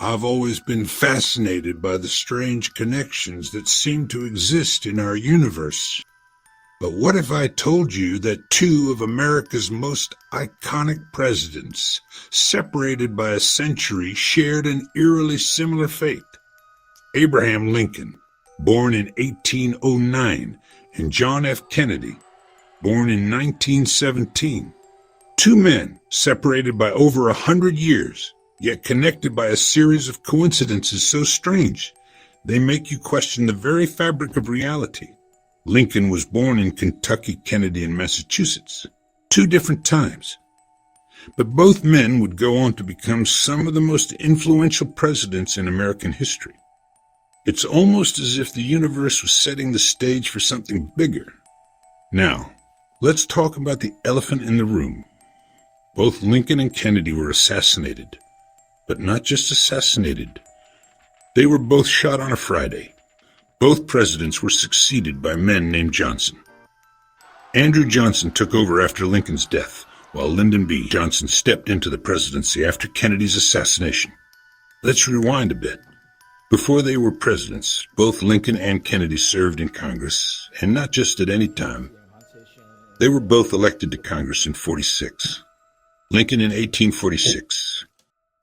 I've always been fascinated by the strange connections that seem to exist in our universe. But what if I told you that two of America's most iconic presidents, separated by a century, shared an eerily similar fate? Abraham Lincoln, born in 1809, and John F. Kennedy, born in 1917. Two men separated by over 100 years, yet connected by a series of coincidences so strange, they make you question the very fabric of reality. Lincoln was born in Kentucky, Kennedy in Massachusetts, two different times. But both men would go on to become some of the most influential presidents in American history. It's almost as if the universe was setting the stage for something bigger. Now, let's talk about the elephant in the room. Both Lincoln and Kennedy were assassinated. But not just assassinated. They were both shot on a Friday. Both presidents were succeeded by men named Johnson. Andrew Johnson took over after Lincoln's death, while Lyndon B. Johnson stepped into the presidency after Kennedy's assassination. Let's rewind a bit. Before they were presidents, both Lincoln and Kennedy served in Congress, and not just at any time. They were both elected to Congress in 46. Lincoln in 1846.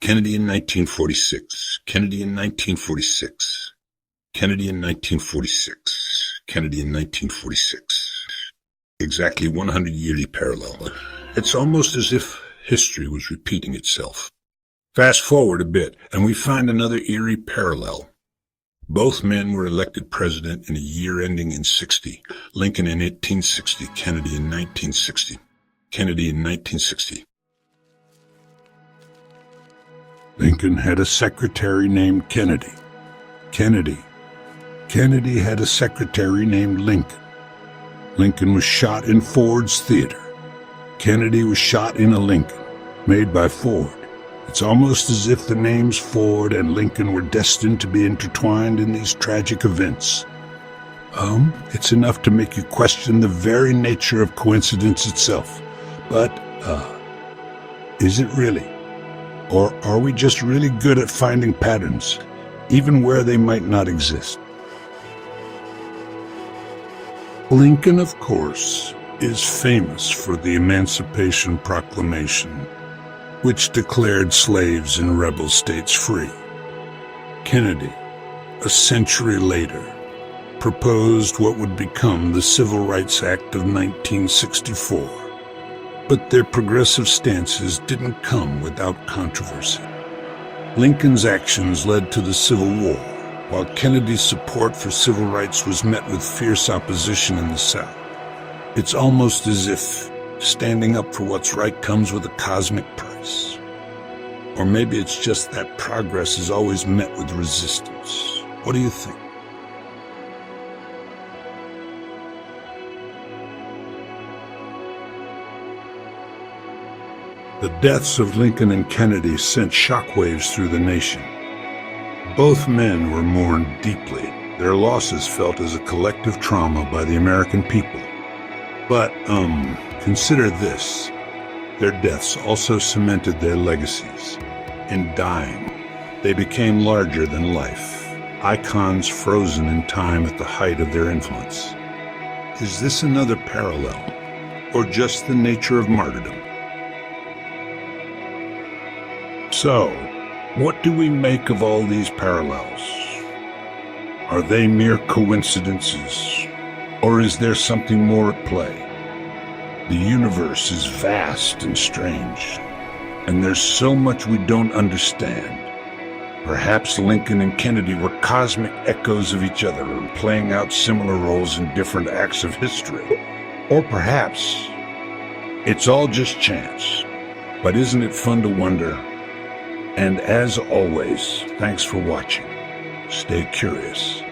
Kennedy in 1946, Kennedy in 1946, Kennedy in 1946, Kennedy in 1946. Exactly 100 yearly parallel. It's almost as if history was repeating itself. Fast forward a bit, and we find another eerie parallel. Both men were elected president in a year ending in 60. Lincoln in 1860, Kennedy in 1960. Kennedy in 1960. Lincoln had a secretary named Kennedy. Kennedy had a secretary named Lincoln. Lincoln was shot in Ford's theater. Kennedy was shot in a Lincoln, made by Ford. It's almost as if the names Ford and Lincoln were destined to be intertwined in these tragic events. It's enough to make you question the very nature of coincidence itself. But, is it really? Or are we just really good at finding patterns, even where they might not exist? Lincoln, of course, is famous for the Emancipation Proclamation, which declared slaves in rebel states free. Kennedy, a century later, proposed what would become the Civil Rights Act of 1964. But their progressive stances didn't come without controversy. Lincoln's actions led to the Civil War, while Kennedy's support for civil rights was met with fierce opposition in the South. It's almost as if standing up for what's right comes with a cosmic price. Or maybe it's just that progress is always met with resistance. What do you think? The deaths of Lincoln and Kennedy sent shockwaves through the nation. Both men were mourned deeply, their losses felt as a collective trauma by the American people. But, consider this. Their deaths also cemented their legacies. In dying, they became larger than life, icons frozen in time at the height of their influence. Is this another parallel, or just the nature of martyrdom? So, what do we make of all these parallels? Are they mere coincidences, or is there something more at play? The universe is vast and strange, and there's so much we don't understand. Perhaps Lincoln and Kennedy were cosmic echoes of each other, playing out similar roles in different acts of history. Or perhaps it's all just chance. But isn't it fun to wonder? And as always, thanks for watching. Stay curious.